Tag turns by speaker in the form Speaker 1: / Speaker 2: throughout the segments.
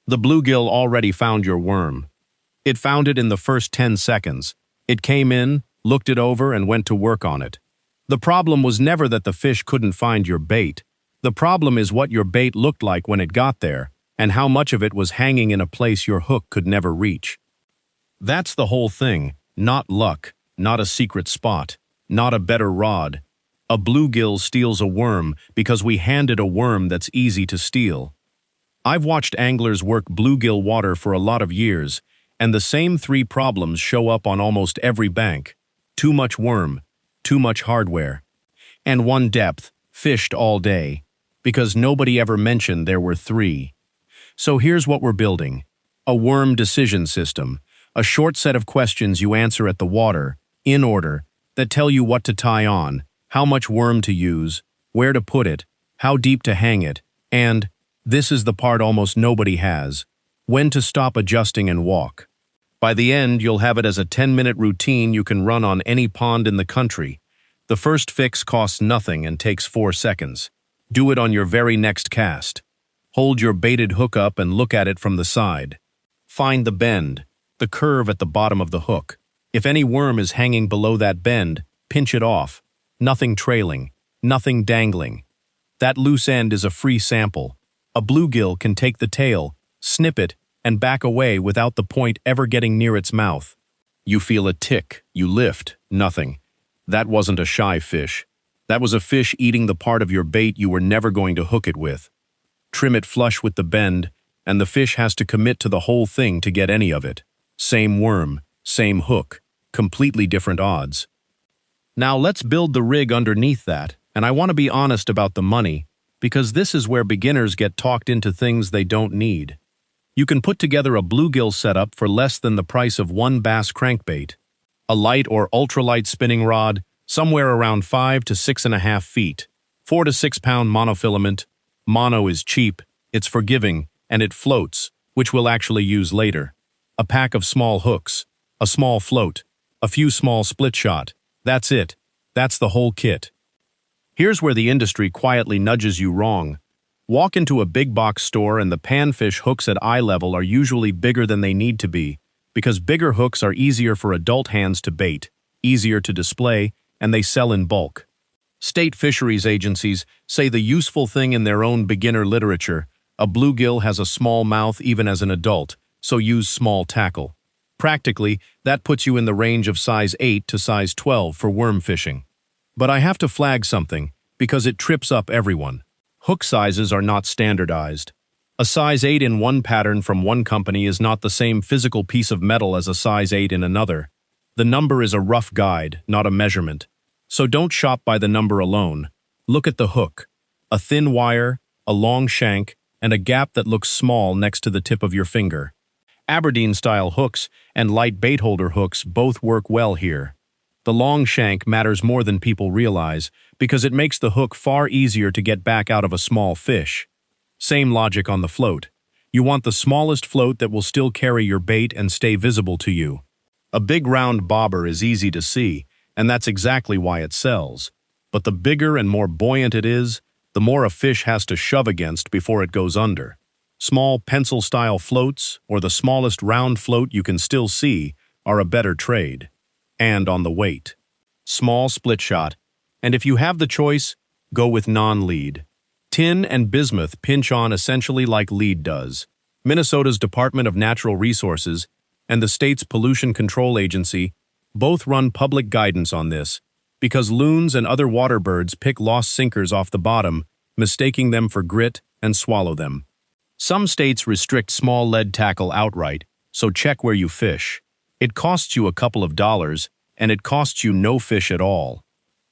Speaker 1: The bluegill already found your worm. It found it in the first 10 seconds. It came in, looked it over, and went to work on it. The problem was never that the fish couldn't find your bait. The problem is what your bait looked like when it got there, and how much of it was hanging in a place your hook could never reach. That's the whole thing, not luck, not a secret spot, not a better rod. A bluegill steals a worm because we handed a worm that's easy to steal. I've watched anglers work bluegill water for a lot of years, and the same three problems show up on almost every bank. Too much worm, too much hardware, and one depth, fished all day, because nobody ever mentioned there were three. So here's what we're building: a worm decision system, a short set of questions you answer at the water, in order, that tell you what to tie on, how much worm to use, where to put it, how deep to hang it, and, this is the part almost nobody has, when to stop adjusting and walk. By the end, you'll have it as a 10-minute routine you can run on any pond in the country. The first fix costs nothing and takes 4 seconds. Do it on your very next cast. Hold your baited hook up and look at it from the side. Find the bend, the curve at the bottom of the hook. If any worm is hanging below that bend, pinch it off. Nothing trailing, nothing dangling. That loose end is a free sample. A bluegill can take the tail, snip it, and back away without the point ever getting near its mouth. You feel a tick, you lift, nothing. That wasn't a shy fish. That was a fish eating the part of your bait you were never going to hook it with. Trim it flush with the bend, and the fish has to commit to the whole thing to get any of it. Same worm, same hook, completely different odds. Now let's build the rig underneath that, and I want to be honest about the money, because this is where beginners get talked into things they don't need. You can put together a bluegill setup for less than the price of one bass crankbait. A light or ultralight spinning rod, somewhere around 5 to 6.5 feet. 4 to 6 pound monofilament. Mono is cheap, it's forgiving, and it floats, which we'll actually use later. A pack of small hooks, a small float, a few small split shot. That's it. That's the whole kit. Here's where the industry quietly nudges you wrong. Walk into a big box store and the panfish hooks at eye level are usually bigger than they need to be, because bigger hooks are easier for adult hands to bait, easier to display, and they sell in bulk. State fisheries agencies say the useful thing in their own beginner literature: a bluegill has a small mouth even as an adult, so use small tackle. Practically, that puts you in the range of size 8 to size 12 for worm fishing. But I have to flag something, because it trips up everyone. Hook sizes are not standardized. A size 8 in one pattern from one company is not the same physical piece of metal as a size 8 in another. The number is a rough guide, not a measurement. So don't shop by the number alone. Look at the hook. A thin wire, a long shank, and a gap that looks small next to the tip of your finger. Aberdeen-style hooks and light baitholder hooks both work well here. The long shank matters more than people realize because it makes the hook far easier to get back out of a small fish. Same logic on the float. You want the smallest float that will still carry your bait and stay visible to you. A big round bobber is easy to see, and that's exactly why it sells. But the bigger and more buoyant it is, the more a fish has to shove against before it goes under. Small pencil-style floats, or the smallest round float you can still see, are a better trade. And on the weight. Small split shot, and if you have the choice, go with non-lead. Tin and bismuth pinch on essentially like lead does. Minnesota's Department of Natural Resources and the state's Pollution Control Agency both run public guidance on this, because loons and other water birds pick lost sinkers off the bottom, mistaking them for grit, and swallow them. Some states restrict small lead tackle outright, so check where you fish. It costs you a couple of dollars, and it costs you no fish at all.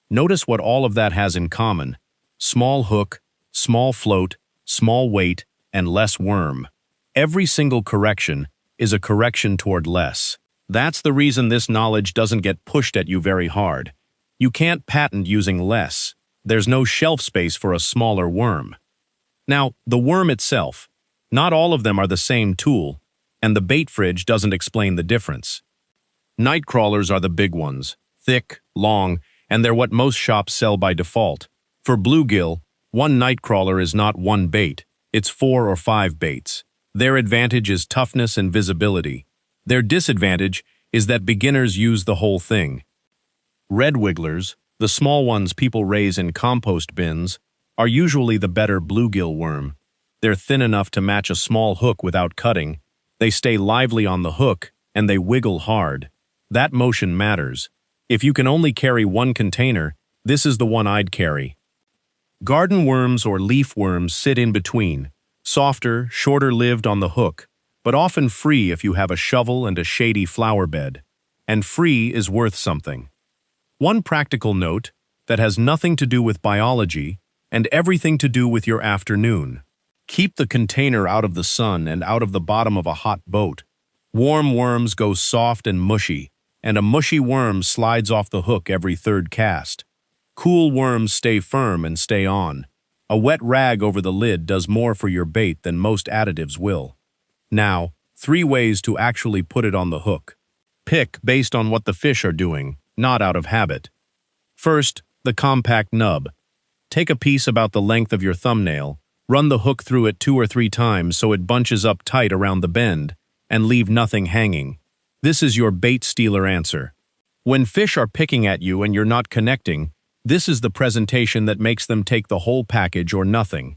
Speaker 1: Notice what all of that has in common: small hook, small float, small weight, and less worm. Every single correction is a correction toward less. That's the reason this knowledge doesn't get pushed at you very hard. You can't patent using less. There's no shelf space for a smaller worm. Now, the worm itself. Not all of them are the same tool, and the bait fridge doesn't explain the difference. Nightcrawlers are the big ones, thick, long, and they're what most shops sell by default. For bluegill, one nightcrawler is not one bait, it's 4 or 5 baits. Their advantage is toughness and visibility. Their disadvantage is that beginners use the whole thing. Red wigglers, the small ones people raise in compost bins, are usually the better bluegill worm. They're thin enough to match a small hook without cutting. They stay lively on the hook, and they wiggle hard. That motion matters. If you can only carry one container, this is the one I'd carry. Garden worms or leaf worms sit in between, softer, shorter-lived on the hook, but often free if you have a shovel and a shady flower bed. And free is worth something. One practical note that has nothing to do with biology and everything to do with your afternoon. Keep the container out of the sun and out of the bottom of a hot boat. Warm worms go soft and mushy, and a mushy worm slides off the hook every third cast. Cool worms stay firm and stay on. A wet rag over the lid does more for your bait than most additives will. Now, 3 ways to actually put it on the hook. Pick based on what the fish are doing, not out of habit. First, the compact nub. Take a piece about the length of your thumbnail, run the hook through it 2 or 3 times so it bunches up tight around the bend, and leave nothing hanging. This is your bait stealer answer. When fish are picking at you and you're not connecting, this is the presentation that makes them take the whole package or nothing.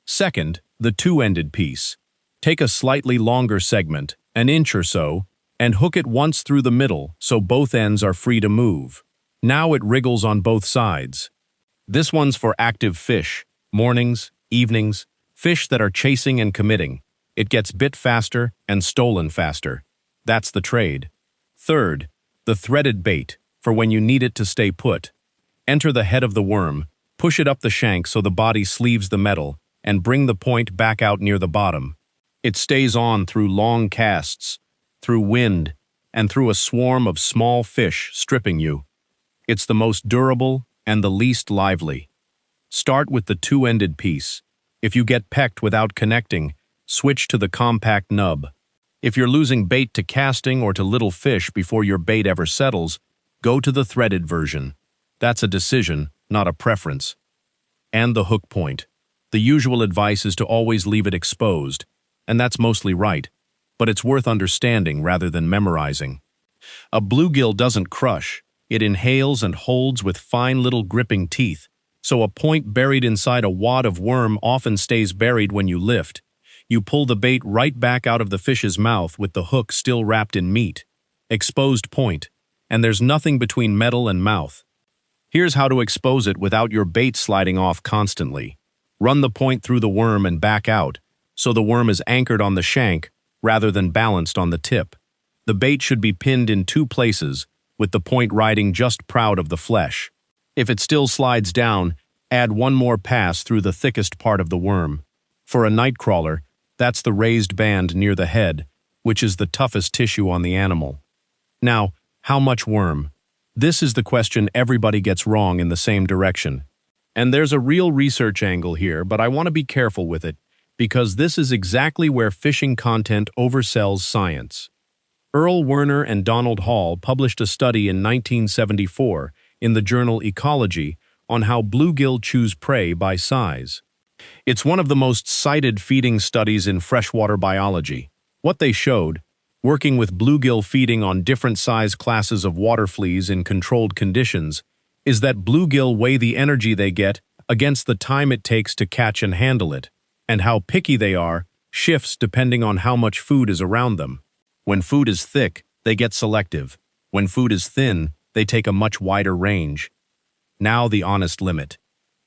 Speaker 1: Second, the 2-ended piece. Take a slightly longer segment, an inch or so, and hook it once through the middle so both ends are free to move. Now it wriggles on both sides. This one's for active fish, mornings, evenings, fish that are chasing and committing. It gets bit faster and stolen faster. That's the trade. Third, the threaded bait, for when you need it to stay put. Enter the head of the worm, push it up the shank so the body sleeves the metal, and bring the point back out near the bottom. It stays on through long casts, through wind, and through a swarm of small fish stripping you. It's the most durable and the least lively. Start with the 2-ended piece. If you get pecked without connecting, switch to the compact nub. If you're losing bait to casting or to little fish before your bait ever settles, go to the threaded version. That's a decision, not a preference. And the hook point. The usual advice is to always leave it exposed, and that's mostly right, but it's worth understanding rather than memorizing. A bluegill doesn't crush. It inhales and holds with fine little gripping teeth, so a point buried inside a wad of worm often stays buried when you lift. You pull the bait right back out of the fish's mouth with the hook still wrapped in meat. Exposed point, and there's nothing between metal and mouth. Here's how to expose it without your bait sliding off constantly. Run the point through the worm and back out, so the worm is anchored on the shank rather than balanced on the tip. The bait should be pinned in 2 places, with the point riding just proud of the flesh. If it still slides down, add 1 more pass through the thickest part of the worm. For a nightcrawler, that's the raised band near the head, which is the toughest tissue on the animal. Now, how much worm? This is the question everybody gets wrong in the same direction. And there's a real research angle here, but I want to be careful with it, because this is exactly where fishing content oversells science. Earl Werner and Donald Hall published a study in 1974 in the journal Ecology on how bluegill choose prey by size. It's one of the most cited feeding studies in freshwater biology. What they showed, working with bluegill feeding on different size classes of water fleas in controlled conditions, is that bluegill weigh the energy they get against the time it takes to catch and handle it, and how picky they are shifts depending on how much food is around them. When food is thick, they get selective. When food is thin, they take a much wider range. Now the honest limit.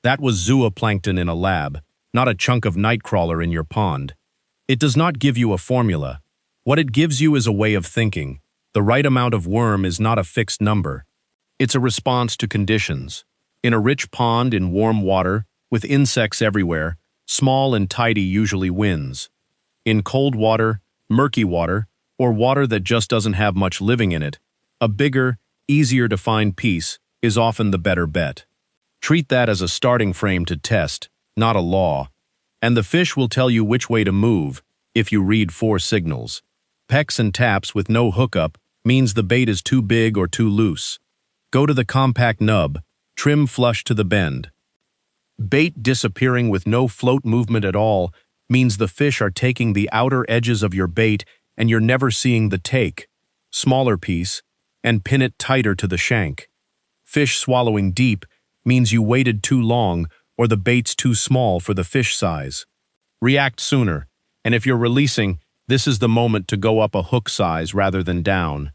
Speaker 1: That was zooplankton in a lab, not a chunk of nightcrawler in your pond. It does not give you a formula. What it gives you is a way of thinking. The right amount of worm is not a fixed number. It's a response to conditions. In a rich pond in warm water, with insects everywhere, small and tidy usually wins. In cold water, murky water, or water that just doesn't have much living in it, a bigger, easier to find piece is often the better bet. Treat that as a starting frame to test, not a law. And the fish will tell you which way to move if you read 4 signals. Pecks and taps with no hookup means the bait is too big or too loose. Go to the compact nub, trim flush to the bend. Bait disappearing with no float movement at all means the fish are taking the outer edges of your bait and you're never seeing the take, smaller piece, and pin it tighter to the shank. Fish swallowing deep means you waited too long or the bait's too small for the fish size. React sooner, and if you're releasing, this is the moment to go up a hook size rather than down.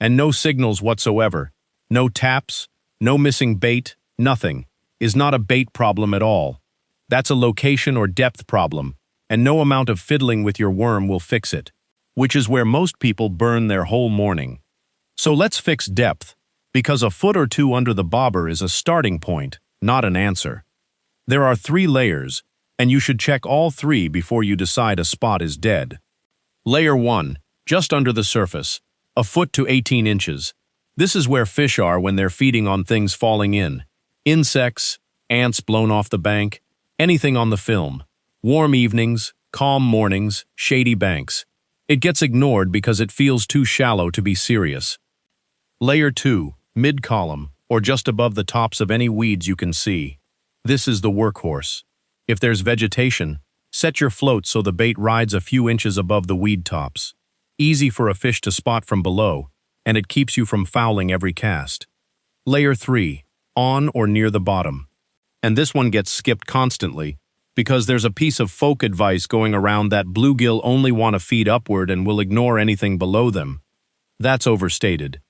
Speaker 1: And no signals whatsoever, no taps, no missing bait, nothing, is not a bait problem at all. That's a location or depth problem, and no amount of fiddling with your worm will fix it, which is where most people burn their whole morning. So let's fix depth, because a foot or two under the bobber is a starting point, not an answer. There are 3 layers, and you should check all 3 before you decide a spot is dead. Layer 1, just under the surface, a foot to 18 inches. This is where fish are when they're feeding on things falling in. Insects, ants blown off the bank, anything on the film. Warm evenings, calm mornings, shady banks. It gets ignored because it feels too shallow to be serious. Layer 2, mid-column, or just above the tops of any weeds you can see. This is the workhorse. If there's vegetation, set your float so the bait rides a few inches above the weed tops. Easy for a fish to spot from below, and it keeps you from fouling every cast. Layer 3, on or near the bottom. And this one gets skipped constantly, because there's a piece of folk advice going around that bluegill only want to feed upward and will ignore anything below them. That's overstated.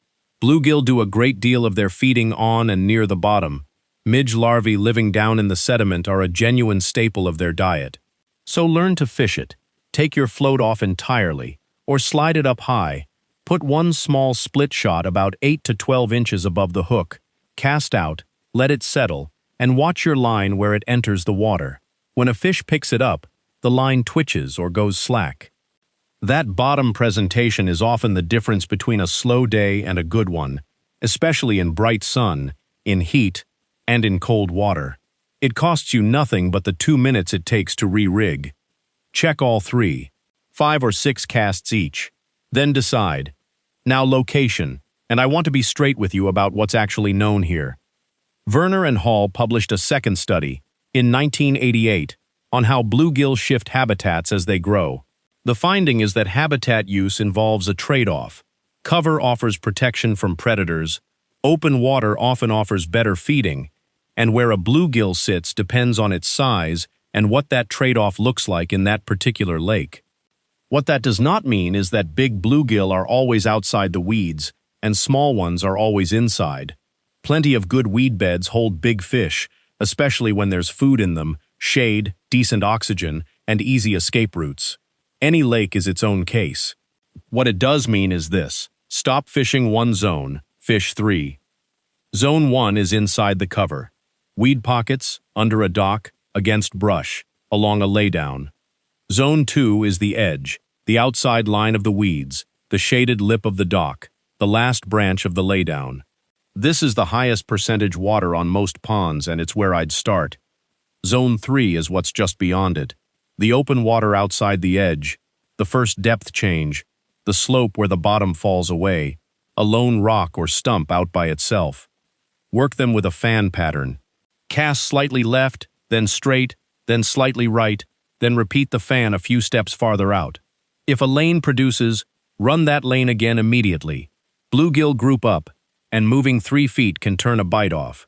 Speaker 1: Bluegill do a great deal of their feeding on and near the bottom. Midge larvae living down in the sediment are a genuine staple of their diet. So learn to fish it. Take your float off entirely, or slide it up high. Put one small split shot about 8 to 12 inches above the hook. Cast out, let it settle, and watch your line where it enters the water. When a fish picks it up, the line twitches or goes slack. That bottom presentation is often the difference between a slow day and a good one, especially in bright sun, in heat, and in cold water. It costs you nothing but the 2 minutes it takes to re-rig. Check all 3, 5 or 6 casts each. Then decide. Now location, and I want to be straight with you about what's actually known here. Werner and Hall published a second study, in 1988, on how bluegill shift habitats as they grow. The finding is that habitat use involves a trade-off. Cover offers protection from predators, open water often offers better feeding, and where a bluegill sits depends on its size and what that trade-off looks like in that particular lake. What that does not mean is that big bluegill are always outside the weeds, and small ones are always inside. Plenty of good weed beds hold big fish, especially when there's food in them, shade, decent oxygen, and easy escape routes. Any lake is its own case. What it does mean is this: stop fishing one zone, fish 3. Zone 1 is inside the cover. Weed pockets, under a dock, against brush, along a laydown. Zone 2 is the edge, the outside line of the weeds, the shaded lip of the dock, the last branch of the laydown. This is the highest percentage water on most ponds, and it's where I'd start. Zone 3 is what's just beyond it. The open water outside the edge, the first depth change, the slope where the bottom falls away, a lone rock or stump out by itself. Work them with a fan pattern. Cast slightly left, then straight, then slightly right, then repeat the fan a few steps farther out. If a lane produces, run that lane again immediately. Bluegill group up, and moving 3 feet can turn a bite off.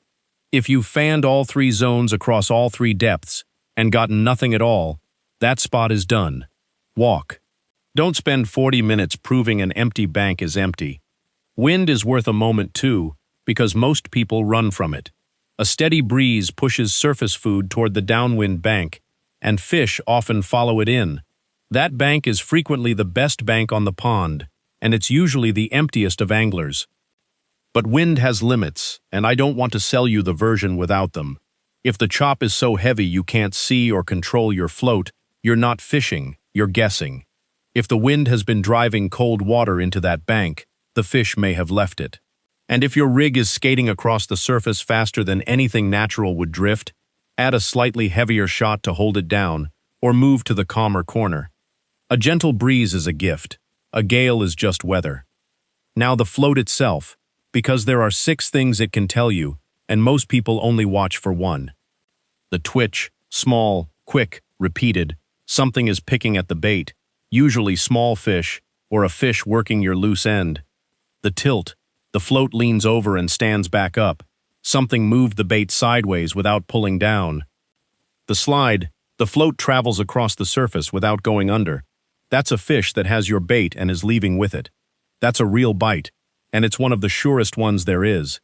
Speaker 1: If you've fanned all 3 zones across all 3 depths and gotten nothing at all, that spot is done. Walk. Don't spend 40 minutes proving an empty bank is empty. Wind is worth a moment too, because most people run from it. A steady breeze pushes surface food toward the downwind bank, and fish often follow it in. That bank is frequently the best bank on the pond, and it's usually the emptiest of anglers. But wind has limits, and I don't want to sell you the version without them. If the chop is so heavy you can't see or control your float, you're not fishing, you're guessing. If the wind has been driving cold water into that bank, the fish may have left it. And if your rig is skating across the surface faster than anything natural would drift, add a slightly heavier shot to hold it down, or move to the calmer corner. A gentle breeze is a gift. A gale is just weather. Now the float itself, because there are 6 things it can tell you, and most people only watch for 1. The twitch, small, quick, repeated, Something is picking at the bait, usually small fish or a fish working your loose end. The tilt, the float leans over and stands back up. Something moved the bait sideways without pulling down. The slide, the float travels across the surface without going under. That's a fish that has your bait and is leaving with it. That's a real bite, and it's one of the surest ones there is.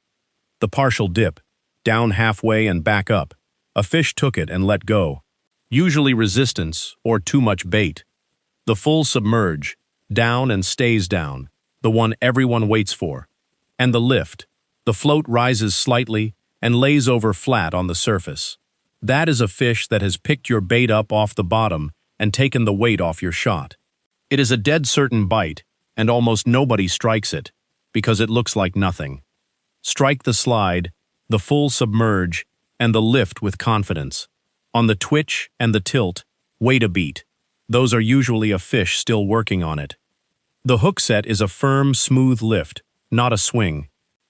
Speaker 1: The partial dip, down halfway and back up. A fish took it and let go. Usually resistance or too much bait. The full submerge, down and stays down, the one everyone waits for. And the lift, the float rises slightly and lays over flat on the surface. That is a fish that has picked your bait up off the bottom and taken the weight off your shot. It is a dead certain bite, and almost nobody strikes it, because it looks like nothing. Strike the slide, the full submerge, and the lift with confidence. On the twitch and the tilt, wait a beat. Those are usually a fish still working on it. The hook set is a firm, smooth lift, not a swing.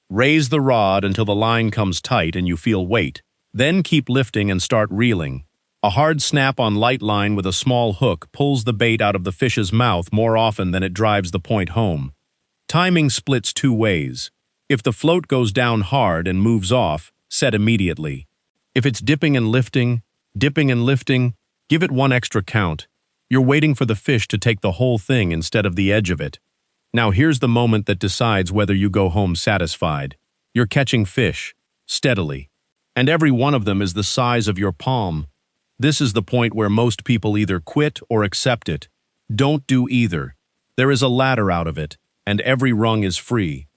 Speaker 1: Raise the rod until the line comes tight and you feel weight. Then keep lifting and start reeling. A hard snap on light line with a small hook pulls the bait out of the fish's mouth more often than it drives the point home. Timing splits two ways. If the float goes down hard and moves off, set immediately. If it's dipping and lifting, give it one extra count. You're waiting for the fish to take the whole thing instead of the edge of it. Now here's the moment that decides whether you go home satisfied. You're catching fish, steadily. And every one of them is the size of your palm. This is the point where most people either quit or accept it. Don't do either. There is a ladder out of it, and every rung is free.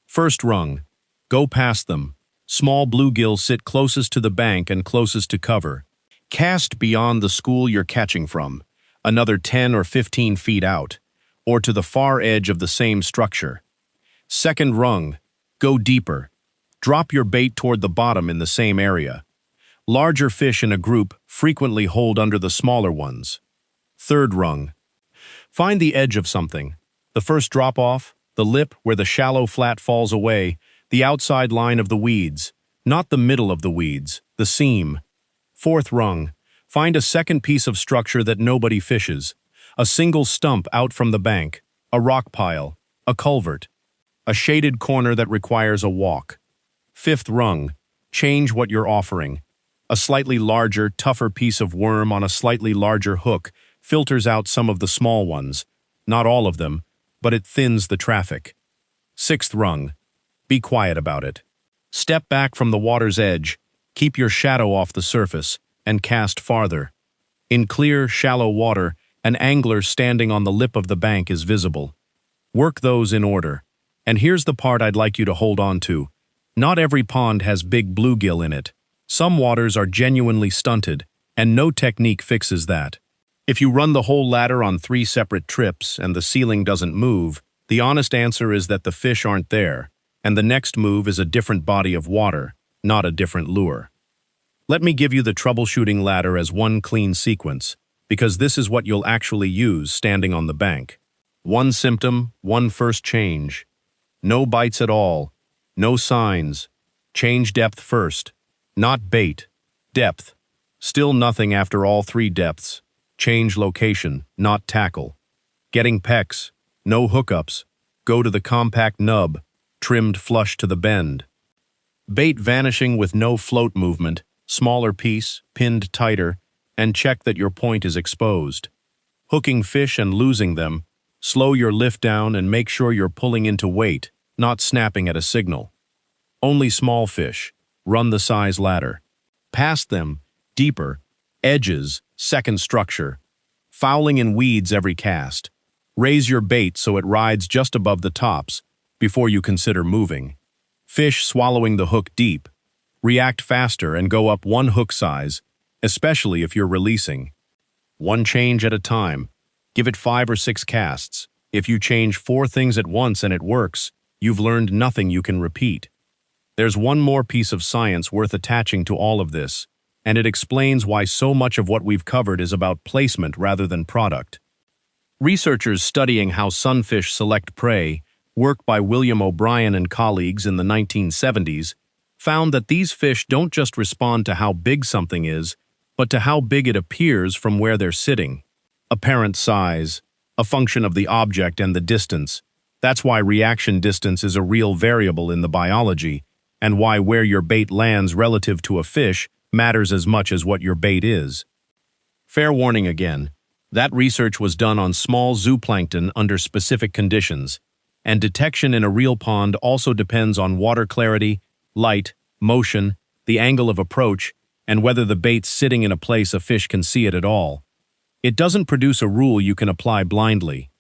Speaker 1: First rung. Go past them. Small bluegill sit closest to the bank and closest to cover. Cast beyond the school you're catching from, another 10 or 15 feet out, or to the far edge of the same structure. Second rung. Go deeper. Drop your bait toward the bottom in the same area. Larger fish in a group frequently hold under the smaller ones. Third rung. Find the edge of something. The first drop-off, the lip where the shallow flat falls away, the outside line of the weeds, not the middle of the weeds, the seam. Fourth rung. Find a second piece of structure that nobody fishes. A single stump out from the bank, a rock pile, a culvert, a shaded corner that requires a walk. Fifth rung. Change what you're offering. A slightly larger, tougher piece of worm on a slightly larger hook filters out some of the small ones. Not all of them, but it thins the traffic. Sixth rung. Be quiet about it. Step back from the water's edge, keep your shadow off the surface, and cast farther. In clear, shallow water, an angler standing on the lip of the bank is visible. Work those in order. And here's the part I'd like you to hold on to. Not every pond has big bluegill in it. Some waters are genuinely stunted, and no technique fixes that. If you run the whole ladder on 3 separate trips and the ceiling doesn't move, the honest answer is that the fish aren't there, and the next move is a different body of water, not a different lure. Let me give you the troubleshooting ladder as one clean sequence, because this is what you'll actually use standing on the bank. One symptom, one first change. No bites at all. No signs. Change depth first. Not bait. Depth. Still nothing after all 3 depths. Change location, not tackle. Getting pecks. No hookups. Go to the compact nub, trimmed flush to the bend. Bait vanishing with no float movement, smaller piece, pinned tighter, and check that your point is exposed. Hooking fish and losing them, slow your lift down and make sure you're pulling into weight, not snapping at a signal. Only small fish, run the size ladder. Past them, deeper, edges, second structure. Fouling in weeds every cast. Raise your bait so it rides just above the tops before you consider moving. Fish swallowing the hook deep. React faster and go up 1 hook size, especially if you're releasing. 1 change at a time. Give it 5 or 6 casts. If you change 4 things at once and it works, you've learned nothing you can repeat. There's one more piece of science worth attaching to all of this, and it explains why so much of what we've covered is about placement rather than product. Researchers studying how sunfish select prey, work by William O'Brien and colleagues in the 1970s, found that these fish don't just respond to how big something is, but to how big it appears from where they're sitting. Apparent size, a function of the object and the distance. That's why reaction distance is a real variable in the biology, and why where your bait lands relative to a fish matters as much as what your bait is. Fair warning again, that research was done on small zooplankton under specific conditions, and detection in a real pond also depends on water clarity, light, motion, the angle of approach, and whether the bait's sitting in a place a fish can see it at all. It doesn't produce a rule you can apply blindly.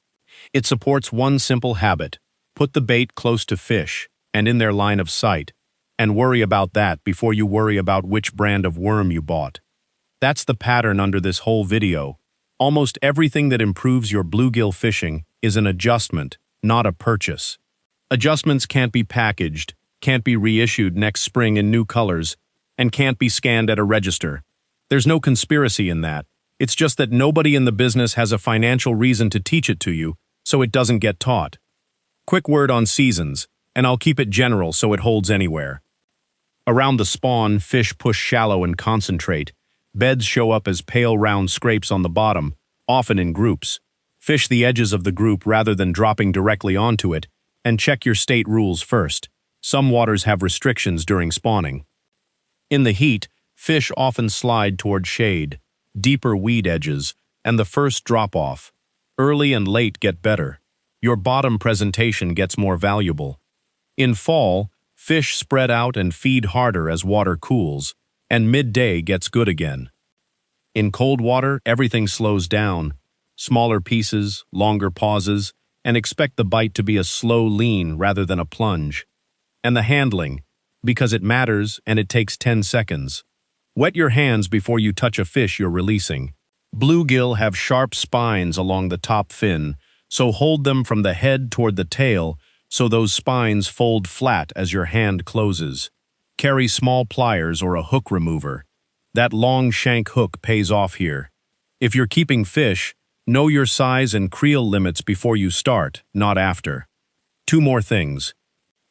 Speaker 1: It supports one simple habit: put the bait close to fish and in their line of sight, and worry about that before you worry about which brand of worm you bought. That's the pattern under this whole video. Almost everything that improves your bluegill fishing is an adjustment, not a purchase. Adjustments can't be packaged, can't be reissued next spring in new colors, and can't be scanned at a register. There's no conspiracy in that. It's just that nobody in the business has a financial reason to teach it to you, so it doesn't get taught. Quick word on seasons, and I'll keep it general so it holds anywhere. Around the spawn, fish push shallow and concentrate. Beds show up as pale round scrapes on the bottom, often in groups. Fish the edges of the group rather than dropping directly onto it, and check your state rules first. Some waters have restrictions during spawning. In the heat, fish often slide toward shade, deeper weed edges, and the first drop-off. Early and late get better. Your bottom presentation gets more valuable. In fall, fish spread out and feed harder as water cools, and midday gets good again. In cold water, everything slows down. Smaller pieces, longer pauses, and expect the bite to be a slow lean rather than a plunge. And the handling, because it matters and it takes 10 seconds. Wet your hands before you touch a fish you're releasing. Bluegill have sharp spines along the top fin, so hold them from the head toward the tail so those spines fold flat as your hand closes. Carry small pliers or a hook remover. That long shank hook pays off here. If you're keeping fish, know your size and creel limits before you start, not after. 2 more things.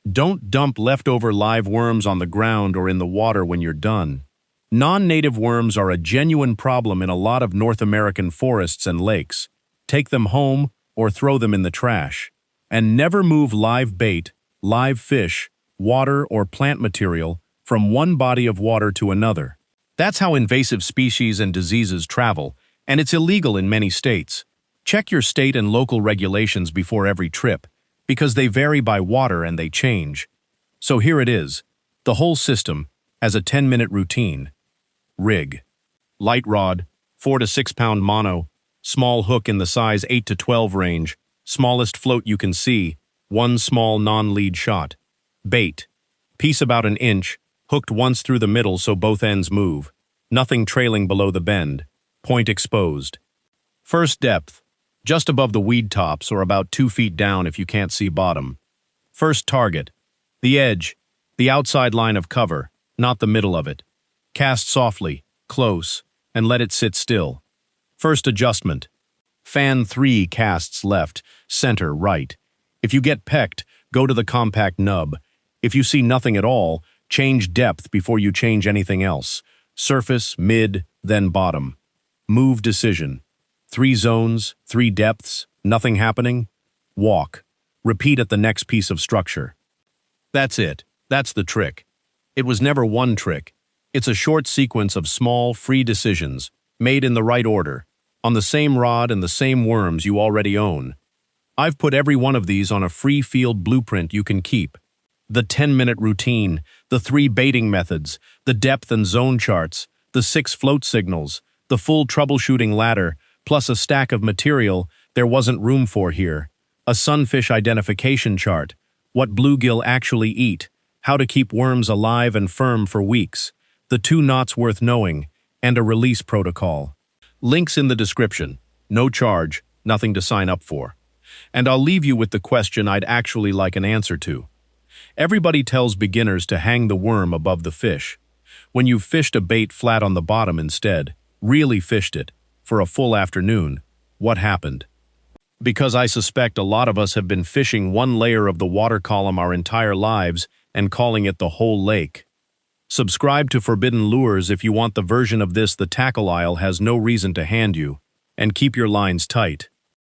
Speaker 1: Don't dump leftover live worms on the ground or in the water when you're done. Non-native worms are a genuine problem in a lot of North American forests and lakes. Take them home or throw them in the trash. And never move live bait, live fish, water, or plant material from one body of water to another. That's how invasive species and diseases travel, and it's illegal in many states. Check your state and local regulations before every trip, because they vary by water and they change. So here it is, the whole system, as a 10-minute routine. Rig. Light rod, 4 to 6 pound mono, small hook in the size 8 to 12 range, smallest float you can see, 1 small non-lead shot. Bait. Piece about 1 inch, hooked once through the middle so both ends move. Nothing trailing below the bend. Point exposed. First depth. Just above the weed tops or about 2 feet down if you can't see bottom. First target. The edge. The outside line of cover, not the middle of it. Cast softly, close, and let it sit still. First adjustment. Fan 3 casts left, center, right. If you get pecked, go to the compact nub. If you see nothing at all, change depth before you change anything else. Surface, mid, then bottom. Move decision. 3 zones, 3 depths, nothing happening. Walk. Repeat at the next piece of structure. That's it. That's the trick. It was never one trick. It's a short sequence of small, free decisions, made in the right order, on the same rod and the same worms you already own. I've put every one of these on a free field blueprint you can keep. The 10-minute routine, the 3 baiting methods, the depth and zone charts, the 6 float signals, the full troubleshooting ladder, plus a stack of material there wasn't room for here, a sunfish identification chart, what bluegill actually eat, how to keep worms alive and firm for weeks, the 2 knots worth knowing, and a release protocol. Links in the description. No charge, nothing to sign up for. And I'll leave you with the question I'd actually like an answer to. Everybody tells beginners to hang the worm above the fish. When you've fished a bait flat on the bottom instead, really fished it, for a full afternoon, what happened? Because I suspect a lot of us have been fishing one layer of the water column our entire lives and calling it the whole lake. Subscribe to Forbidden Lures if you want the version of this the tackle aisle has no reason to hand you. and keep your lines tight.